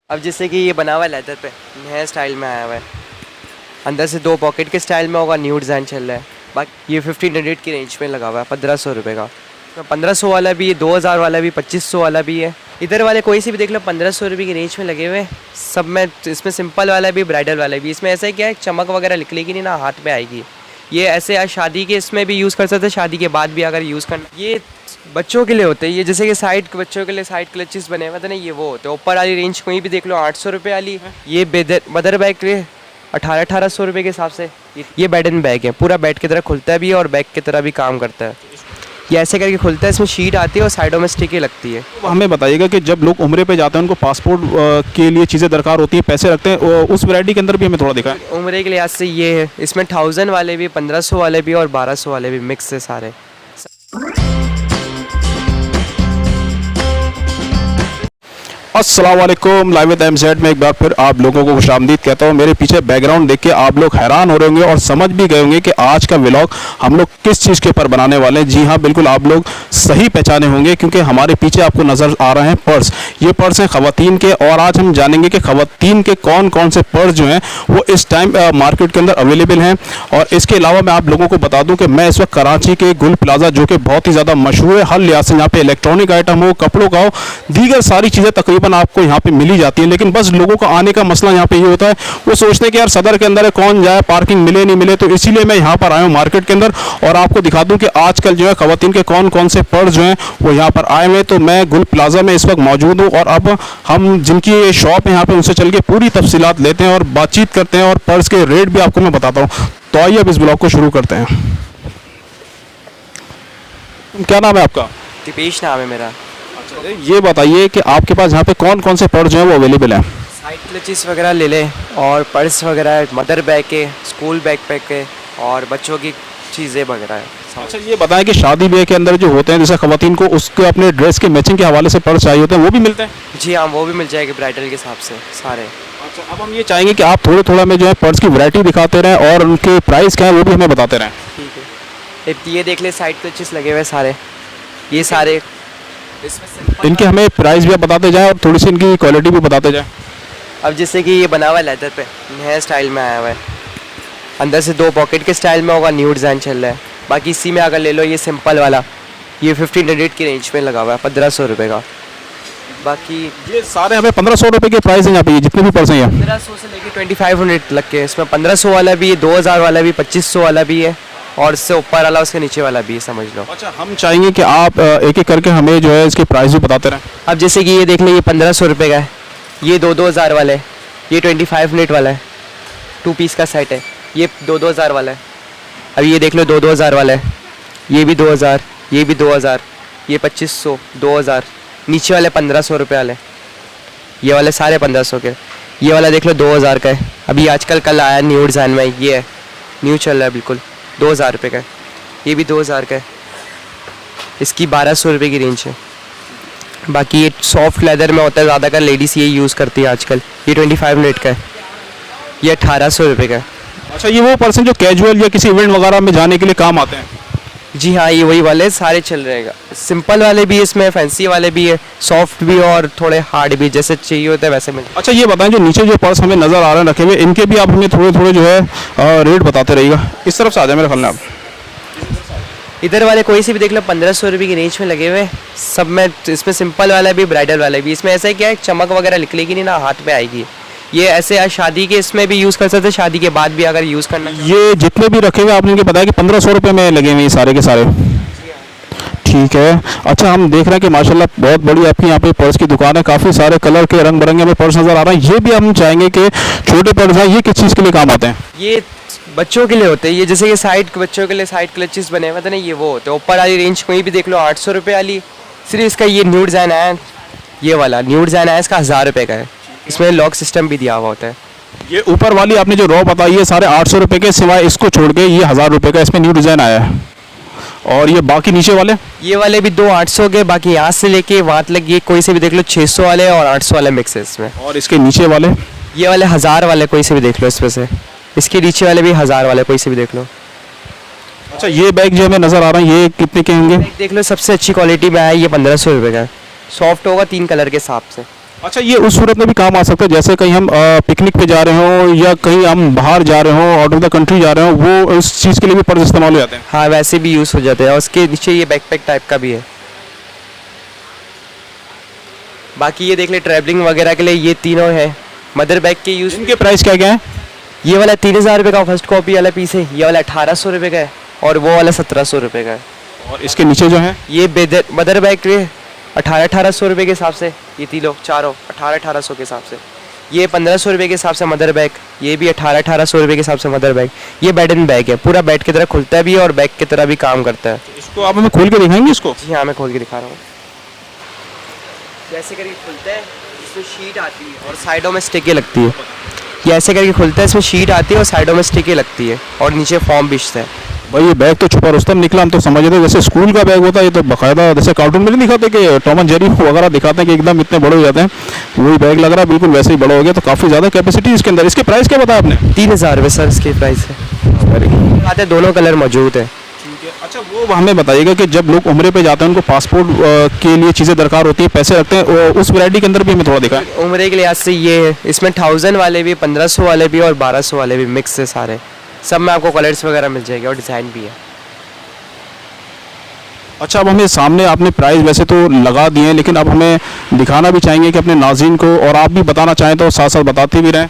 अब जैसे कि ये बना हुआ है लेदर पे, नया स्टाइल में आया हुआ है। अंदर से 2 पॉकेट के स्टाइल में होगा, न्यू डिज़ाइन चल रहा है। बाकी ये 1500 की रेंज में लगा हुआ है, 1500 रुपये का। तो 1500 वाला भी है, 2000 वाला भी, 2500 वाला भी है। इधर वाले कोई से भी देख लो 1500 रुपये की रेंज में लगे हुए हैं सब में। इसमें सिंपल वाला भी, ब्राइडल वाला भी। इसमें ऐसा क्या है, चमक वगैरह निकलेगी नहीं ना, हाथ में आएगी। ये ऐसे आज शादी के इसमें भी यूज़ कर सकते हैं, शादी के बाद भी अगर यूज़ करना। ये बच्चों के लिए होते हैं, ये जैसे कि साइड बच्चों के लिए साइड क्लचेस बने हुए थे ना, ये वो होते हैं। ऊपर वाली रेंज कोई भी देख लो 800 रुपये वाली। ये मदर बैग के 1800 रुपये के हिसाब से। ये बेड एंड बैग है, पूरा बेड की तरह खुलता है भी और बैग की तरह भी काम करता है। ये ऐसे करके खुलता है, इसमें शीट आती है और साइडों में स्टिकें लगती है। तो हमें बताइएगा कि जब लोग उम्रे पे जाते हैं उनको पासपोर्ट के लिए चीज़ें दरकार होती है, पैसे रखते हैं, उस वैरायटी के अंदर भी हमें थोड़ा दिखाएं। उम्रे के लिहाज से ये है, इसमें 1000 वाले भी, 1500 वाले भी और 1200 वाले भी मिक्स है सारे। अस्सलाम वालेकुम, लाइव विद एमजेड में एक बार फिर आप लोगों को खुशामदीद कहता हूँ। मेरे पीछे बैकग्राउंड देख के आप लोग हैरान हो रहे होंगे और समझ भी गए होंगे कि आज का व्लॉग हम लोग किस चीज़ के ऊपर बनाने वाले हैं। जी हाँ, बिल्कुल आप लोग सही पहचाने होंगे, क्योंकि हमारे पीछे आपको नज़र आ रहे हैं पर्स। ये पर्स हैं ख़वातीन के, और आज हम जानेंगे कि ख़वातीन के कौन कौन से पर्स जो हैं वो इस टाइम मार्केट के अंदर अवेलेबल हैं। और इसके अलावा मैं आप लोगों को बता दूँ कि मैं इस वक्त कराची के गुल प्लाजा, जो कि बहुत ही ज़्यादा मशहूर है हर लिहाज से, यहाँ पे इलेक्ट्रॉनिक आइटम हो, कपड़ों का हो, दीगर सारी चीज़ें तकरीबन आपको यहाँ पे मिली जाती है। लेकिन बस लोगों का आने का मसला यहाँ पे ये होता है, वो सोचते हैं कि यार सदर के अंदर है, कौन जाए, पार्किंग मिले नहीं मिले। तो इसीलिए मैं यहाँ पर आया हूँ मार्केट के अंदर, और आपको दिखा दूँ कि आजकल जो है ख़वातीन के कौन कौन से पर्स जो हैं वो यहाँ पर आए हुए हैं। तो मैं गुल प्लाजा में इस वक्त मौजूद हूँ, और अब हम जिनकी ये शॉप है यहाँ पे उनसे चल के पूरी तफसीलात लेते हैं और बातचीत करते हैं, और पर्स के रेट भी आपको मैं बताता हूँ। तो आइए अब इस ब्लॉग को शुरू करते हैं। क्या नाम है आपका? दीपेश नाम है मेरा। ये बताइए कि आपके पास यहाँ पे कौन कौन से पर्स जो हैं वो अवेलेबल हैं? साइड क्लचेस वगैरह ले लें, और पर्स वगैरह, मदर बैग के, स्कूल बैग पैक के, और बच्चों की चीज़ें वगैरह है। अच्छा, ये बताएं कि शादी ब्याह के अंदर जो होते हैं, जैसे ख़वातीन को उसके अपने ड्रेस के मैचिंग के हवाले से पर्स चाहिए होते हैं, वो भी मिलते हैं? जी हाँ, वो भी मिल जाएगी ब्राइडल के हिसाब से सारे। अच्छा, अब हम ये चाहेंगे कि आप थोड़ा थोड़ा में जो है पर्स की वैरायटी दिखाते रहें और उनके प्राइस क्या है वो भी हमें बताते रहें। ठीक है, ये देख ले, साइड क्लचेस लगे हुए सारे, ये सारे। इनके हमें प्राइस भी आप बताते जाएं और थोड़ी सी इनकी क्वालिटी भी बताते जाएं। अब जैसे कि ये बना हुआ है लेदर पे, नया स्टाइल में आया हुआ है। अंदर से 2 पॉकेट के स्टाइल में होगा, न्यू डिज़ाइन चल रहा है। बाकी इसी में अगर ले लो ये सिंपल वाला, ये 1500 की रेंज में लगा हुआ है, 1500 रुपये का। बाकी ये सारे हमें 1500 रुपये के प्राइस हैं यहाँ पे, ये जितने भी पर्स हैं। 1500 से लेके 2500 लग के, इसमें 1500 वाला भी है, 2000 वाला भी, 2500 वाला भी है, और इससे ऊपर वाला, उसके नीचे वाला भी है, समझ लो। अच्छा, हम चाहेंगे कि आप एक एक करके हमें जो है इसके प्राइस भी बताते रहें। अब जैसे कि ये देख लें, ये 1500 रुपये का है, ये 2000 वाला है, ये 2500 वाला है, 2 पीस का सेट है, ये 2000 वाला है। अब ये देख लो 2000 वाला है, ये भी 2000, ये भी 2000, ये 2500, 2000, नीचे वाले 1500 रुपये वाले, ये वाले सारे 1500 के। ये वाला देख लो 2000 का है, अभी आजकल कल आया न्यू डिज़ाइन में, ये है, न्यू चल रहा है बिल्कुल, 2000 रुपये का है। ये भी 2000 का है, इसकी 1200 रुपये की रेंज है। बाकी ये सॉफ्ट लेदर में होता है ज़्यादातर, लेडीज़ ये यूज़ करती है आजकल। ये 2500 का है, ये 1800 रुपये का है। अच्छा, ये वो पर्स हैं जो कैजुअल या किसी इवेंट वगैरह में जाने के लिए काम आते हैं? जी हाँ, ये वही वाले सारे चल रहेगा। सिंपल वाले भी इसमें, फैंसी वाले भी है, सॉफ्ट भी और थोड़े हार्ड भी, जैसे चाहिए होता है वैसे मिल। अच्छा, ये बताएं जो नीचे जो पर्स हमें नज़र आ रहे हैं रखे हुए, इनके भी आप हमें थोड़े थोड़े जो है रेट बताते रहिएगा। इस तरफ से आ जाए मेरे ख्याल में आप। इधर वाले कोई से भी देख लो 1500 रुपये की रेंज में लगे हुए सब में। इसमें सिंपल वाला भी, ब्राइडल वाला भी। इसमें ऐसा क्या है, चमक वगैरह निकलेगी नहीं ना, हाथ में आएगी। ये ऐसे आज शादी के इसमें भी यूज़ कर सकते हैं, शादी के बाद भी अगर यूज़ करना। ये जितने भी रखे हुए आपने इनके बताया कि 1500 रुपये में लगे हुए ये सारे के सारे? ठीक है। अच्छा, हम देख रहे हैं कि माशाल्लाह बहुत बड़ी आपकी यहाँ पे पर्स की दुकान है, काफ़ी सारे कलर के रंग बिरंगे में पर्स नज़र आ रहे हैं। ये भी हम चाहेंगे कि छोटे पर्स हैं, ये किस चीज़ के लिए काम आते हैं? ये बच्चों के लिए होते हैं, ये जैसे कि साइड बच्चों के लिए साइड क्लचेस बने हुए थे ना, ये वो होते हैं। ऊपर वाली रेंज कोई भी देख लो 800 रुपये वाली। सिर्फ इसका ये न्यू डिज़ाइन आया, ये वाला न्यू डिज़ाइन आया, इसका 1000 रुपये का है। इसमें लॉक सिस्टम भी दिया हुआ होता है। ये ऊपर वाली आपने जो रॉ बताई है सारे 800 रुपये के, सिवाय इसको छोड़ के ये 1000 रुपये का इसमें न्यू डिज़ाइन आया है। और ये बाकी नीचे वाले? ये वाले भी 2 800 के, बाकी यहाँ से लेके वहाँ तक ये कोई से भी देख लो 600 वाले और 800 वाले मिक्स है इसमें। और इसके नीचे वाले? ये वाले 1000 वाले कोई से भी देख लो इसमें से। इसके नीचे वाले भी 1000 वाले कोई से भी देख लो। अच्छा, ये बैग जो हमें नज़र आ रहा है ये कितने के होंगे? देख लो सबसे अच्छी क्वालिटी में आया, ये 1500 रुपये का है। सॉफ्ट होगा 3 कलर के हिसाब से। अच्छा, ये उस सूरत में भी काम आ सकता है जैसे कहीं हम पिकनिक पे जा रहे हो या कहीं हम बाहर जा रहे हो, आउट ऑफ द कंट्री जा रहे हो, वो इस चीज़ के लिए भी पर्स इस्तेमाल हो जाते हैं। हाँ वैसे भी यूज़ हो जाते हैं, और उसके नीचे ये बैकपैक टाइप का भी है। बाकी ये देख ले ट्रैवलिंग वगैरह के लिए ये तीनों है मदर बैग के यूज़। इनके प्राइस क्या क्या है? ये वाला 3000 रुपये का फर्स्ट कॉपी वाला पीस है, ये वाला 1800 रुपये का है, और वो वाला 1700 रुपये का है। और इसके नीचे जो है ये मदर बैग के 1800 रुपये के हिसाब से, ये तीनों चारों 1800 के हिसाब से। ये 1500 रुपये के हिसाब से मदर बैग, ये भी 1800 रुपये के हिसाब से मदर बैग। ये बेड एंड बैग है, पूरा बेड की तरह खुलता भी है और बैग की तरह भी काम करता है। इसको आप हमें खोल के दिखाएंगे इसको? जी हाँ, मैं खोल के दिखा रहा हूँ। जैसे करके खुलता है, इसमें शीट आती है और साइडों में स्टिकें लगती है। ये ऐसे करके खुलता है, इसमें शीट आती है और साइडों में स्टिकें लगती है, और नीचे फॉर्म बिछता है। भाई ये बैग तो छुपा रुस्तम निकला, हम तो समझ रहे थे जैसे स्कूल का बैग होता है, ये तो बाकायदा जैसे कार्टून में नहीं दिखाते कि टॉम एंड जेरी वगैरह दिखाते हैं कि एकदम इतने बड़े हो जाते हैं, वही बैग लग रहा है, बिल्कुल वैसे ही बड़ा हो गया। तो काफ़ी ज़्यादा कैपेसिटी इसके अंदर। इसके प्राइस क्या बताया आपने? 3000 रुपये सर इसके प्राइस है। आते दोनों कलर मौजूद है। अच्छा, वो हमें बताइएगा कि जब लोग उम्रे पे जाते हैं उनको पासपोर्ट के लिए चीज़ें दरकार होती है, पैसे रखते हैं, उस वैरायटी के अंदर भी हमें थोड़ा दिखाएं। उम्रे के लिहाज से ये है, इसमें 1000 वाले भी, 1500 वाले भी और 1200 वाले भी मिक्स है सारे। सब में आपको कलर्स वगैरह मिल जाएंगे और डिज़ाइन भी है। अच्छा, अब हमें सामने आपने प्राइस वैसे तो लगा दिए हैं, लेकिन अब हमें दिखाना भी चाहेंगे कि अपने नाज़रीन को, और आप भी बताना चाहें तो साथ साथ बताते भी रहें।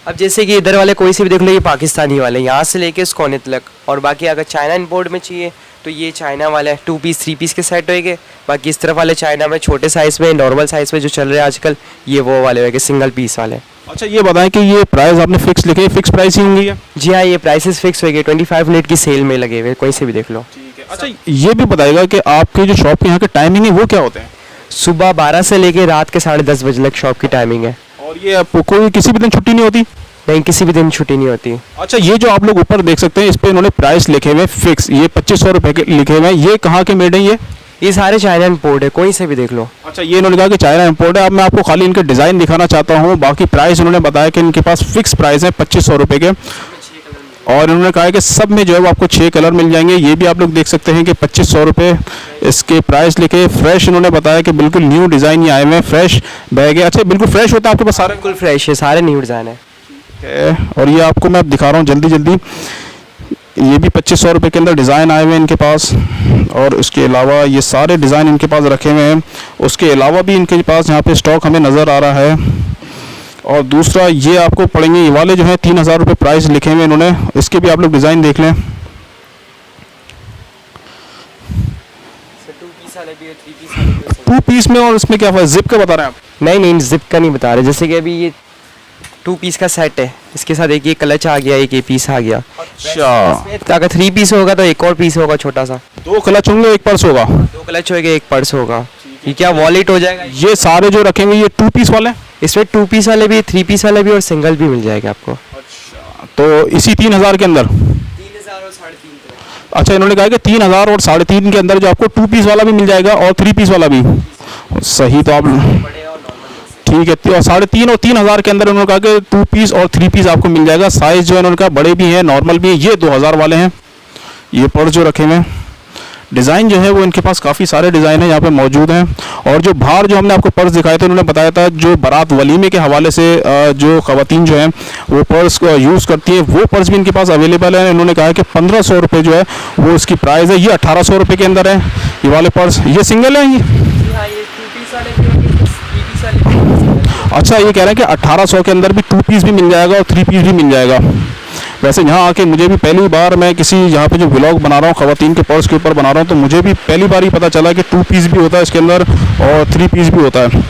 अब जैसे कि इधर वाले कोई से भी देख लो, ये पाकिस्तानी वाले यहाँ से लेके इस कोने तक, और बाकी अगर चाइना इंपोर्ट में चाहिए तो ये चाइना वाले 2 पीस 3 पीस के सेट होएंगे। बाकी इस तरफ वाले चाइना में छोटे साइज़ में, नॉर्मल साइज़ में जो चल रहे हैं आजकल, ये वो वाले होंगे सिंगल पीस वाले। अच्छा, ये बताएं कि ये प्राइस आपने फिक्स लिखे, फिक्स प्राइस ही होंगी? जी हाँ, ये प्राइसेस फिक्स होंगे, 25 मिनट की सेल में लगे हुए, कोई से भी देख लो। अच्छा, ये भी बताइएगा कि आपकी जो शॉप के यहाँ के टाइमिंग है वो क्या होते हैं? सुबह 12 से लेके रात के 10:30 बजे तक शॉप की टाइमिंग है। और ये आपको कोई किसी भी दिन छुट्टी नहीं होती? नहीं, किसी भी दिन छुट्टी नहीं होती। अच्छा, ये जो आप लोग ऊपर देख सकते हैं इस पे इन्होंने प्राइस लिखे हुए फिक्स, ये 2500 रुपए के लिखे हुए हैं। ये कहाँ के मेड है ये सारे चाइना इंपोर्ट है, कोई से भी देख लो। अच्छा, ये इन्होंने कहा कि चाइना इंपोर्ट है। अब मैं आपको खाली इनके डिज़ाइन दिखाना चाहता हूँ। बाकी प्राइस इन्होंने बताया कि इनके पास फिक्स प्राइस है 2500 रुपये के, और इन्होंने कहा है कि सब में जो है वो आपको 6 कलर मिल जाएंगे। ये भी आप लोग देख सकते हैं कि 2500 रुपये इसके प्राइस लिखे। फ्रेश इन्होंने बताया कि बिल्कुल न्यू डिज़ाइन ये आए हुए हैं, फ्रेश बैग है। अच्छा, बिल्कुल फ्रेश होता है आपके पास सारे? बिल्कुल फ्रेश है, सारे न्यू डिज़ाइन है। और ये आपको मैं दिखा रहा हूँ जल्दी जल्दी, ये भी 2500 रुपये के अंदर डिज़ाइन आए हुए हैं इनके पास, और उसके अलावा ये सारे डिज़ाइन इनके पास रखे हुए हैं। उसके अलावा भी इनके पास यहाँ पे स्टॉक हमें नज़र आ रहा है। और दूसरा ये आपको पड़ेंगे, ये वाले जो हैं 3000 रुपये प्राइस लिखे हुए इन्होंने, इसके भी आप लोग डिज़ाइन देख लें। 2 पीस में, और इसमें क्या है, जिप का बता रहे हैं आप? नहीं, जिप का नहीं बता रहे। जैसे कि अभी ये 2 पीस का सेट है, इसके साथ एक ये क्लच आ गया, एक ये पीस आ गया। अच्छा, अगर 3 पीस होगा तो एक और पीस होगा छोटा सा। 2 क्लच होंगे, 1 पर्स होगा। 2 क्लच होगा, 1 पर्स होगा। ये क्या वॉलेट हो जाएगा। ये सारे जो रखेंगे ये 2 पीस वाले? इसमें 2 पीस वाले भी, 3 पीस वाले भी और सिंगल भी मिल जाएगा आपको। अच्छा, तो इसी 3000 के अंदर? 3000 और 3.5। अच्छा, इन्होंने कहा कि 3000 और 3.5 के अंदर जो आपको 2 पीस वाला भी मिल जाएगा और 3 पीस वाला भी। सही, तो आप ठीक है। और 3.5 और 3000 के अंदर उन्होंने कहा कि 2 पीस और 3 पीस आपको मिल जाएगा। साइज़ जो है उन्होंने कहा बड़े भी हैं, नॉर्मल भी हैं। ये 2000 वाले हैं। ये पर्स जो रखे हुए हैं, डिज़ाइन जो है वो इनके पास काफ़ी सारे डिज़ाइन है यहाँ पे मौजूद हैं। और जो बाहर जो हमने आपको पर्स दिखाए थे, उन्होंने बताया था जो बारात वलीमे के हवाले से जो ख़वातीन जो हैं वो पर्स को यूज़ करती हैं, वो पर्स भी इनके पास अवेलेबल है। इन्होंने कहा कि 1500 रुपये जो है वो इसकी प्राइस है। ये 1800 रुपये के अंदर है ये वाले पर्स। ये सिंगल है ये? अच्छा, ये कह रहे हैं कि 1800 के अंदर भी 2 पीस भी मिल जाएगा और 3 पीस भी मिल जाएगा। वैसे यहाँ आके मुझे भी पहली बार, मैं किसी यहाँ पे जो व्लॉग बना रहा हूँ ख़वातीन के पर्स के ऊपर बना रहा हूँ, तो मुझे भी पहली बार ही पता चला कि 2 पीस भी होता है इसके अंदर और 3 पीस भी होता है।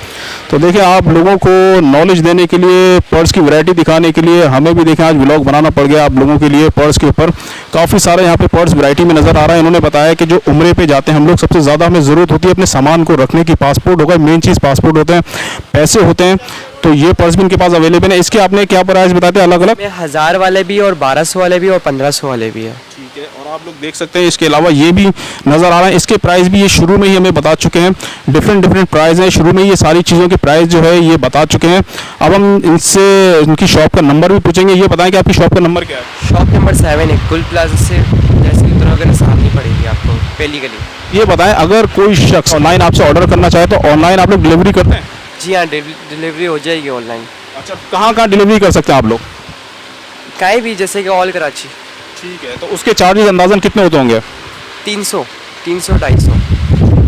तो देखिए, आप लोगों को नॉलेज देने के लिए, पर्स की वैरायटी दिखाने के लिए, हमें भी देखें आज व्लॉग बनाना पड़ गया आप लोगों के लिए। पर्स के ऊपर काफ़ी सारे यहाँ पे पर्स वैरायटी में नज़र आ रहा है। इन्होंने बताया कि जो उम्रे पे जाते हैं हम लोग, सबसे ज़्यादा हमें ज़रूरत होती है अपने सामान को रखने की। पासपोर्ट होगा, मेन चीज़ पासपोर्ट होते हैं, पैसे होते हैं। तो ये पर्स भी इनके पास अवेलेबल है। इसके आपने क्या प्राइस बताते हैं अलग अलग? 1000 वाले भी और 1200 वाले भी और 1500 वाले भी है। ठीक है, और आप लोग देख सकते हैं इसके अलावा ये भी नज़र आ रहा है। इसके प्राइस भी ये शुरू में ही हमें बता चुके हैं, डिफरेंट प्राइस है। शुरू में ये सारी चीज़ों के प्राइस जो है ये बता चुके हैं। अब हम इनसे इनकी शॉप का नंबर भी पूछेंगे। ये बताएं कि आपकी शॉप का नंबर क्या है? शॉप नंबर 7 है, गुल प्लाजा से जैसे उतरोगे सामने पड़ेगी आपको, पहली गली। ये बताएं, अगर कोई शख्स ऑनलाइन आपसे ऑर्डर करना चाहे तो ऑनलाइन आप लोग डिलीवरी करते हैं? जी हाँ, डिलीवरी हो जाएगी ऑनलाइन, अच्छा, कहाँ कहाँ डिलीवरी कर सकते हैं आप लोग? कहीं भी, जैसे कि ऑल कराची। ठीक है, तो उसके चार्जेस अंदाजन कितने होते होंगे? 300, 300, 250।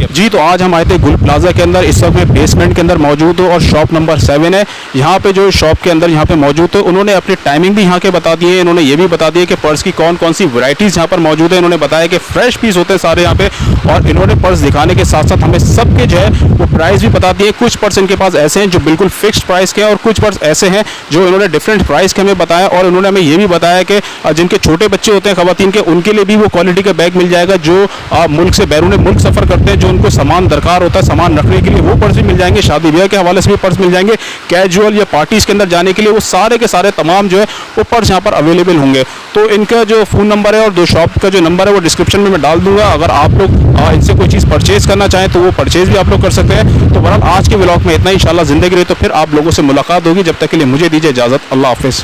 जी, तो आज हम आए थे गुल प्लाजा के अंदर। इस वक्त मैं बेसमेंट के अंदर मौजूद हूँ और शॉप नंबर 7 है। यहाँ पे जो शॉप के अंदर यहाँ पे मौजूद है, उन्होंने अपनी टाइमिंग भी यहाँ के बता दी है। इन्होंने ये भी बता दिया कि पर्स की कौन कौन सी वैरायटीज़ यहाँ पर मौजूद है। इन्होंने बताया कि फ्रेश पीस होते हैं सारे यहाँ पे, और इन्होंने पर्स दिखाने के साथ साथ हमें सबके जो है वो प्राइस भी बता दिए। कुछ पर्स इनके पास ऐसे हैं जो बिल्कुल फिक्स्ड प्राइस के हैं, और कुछ पर्स ऐसे हैं जो इन्होंने डिफरेंट प्राइस के हमें बताया। और इन्होंने हमें ये भी बताया कि जिनके छोटे बच्चे होते हैं ख़वातीन के, उनके लिए भी वो क्वालिटी का बैग मिल जाएगा। जो मुल्क से बैरून मुल्क सफ़र करते हैं, जो उनको सामान दरकार होता है सामान रखने के लिए, वो पर्स भी मिल जाएंगे। शादी ब्याह के हवाले से भी पर्स मिल जाएंगे। कैजुअल या पार्टीज़ के अंदर जाने के लिए वो सारे के सारे तमाम जो है वो पर्स यहाँ पर अवेलेबल होंगे। तो इनका जो फ़ोन नंबर है और जो शॉप का जो नंबर है वो डिस्क्रिप्शन में मैं डाल दूंगा। अगर आप लोग इनसे कोई चीज़ परचेज़ करना चाहें तो वो परचेज़ भी आप लोग कर सकते हैं। तो बहरहाल आज के व्लॉग में इतना ही। इंशाल्लाह ज़िंदगी रही तो फिर आप लोगों से मुलाकात होगी। जब तक के लिए मुझे दीजिए इजाज़त। अल्लाह हाफ़िज़।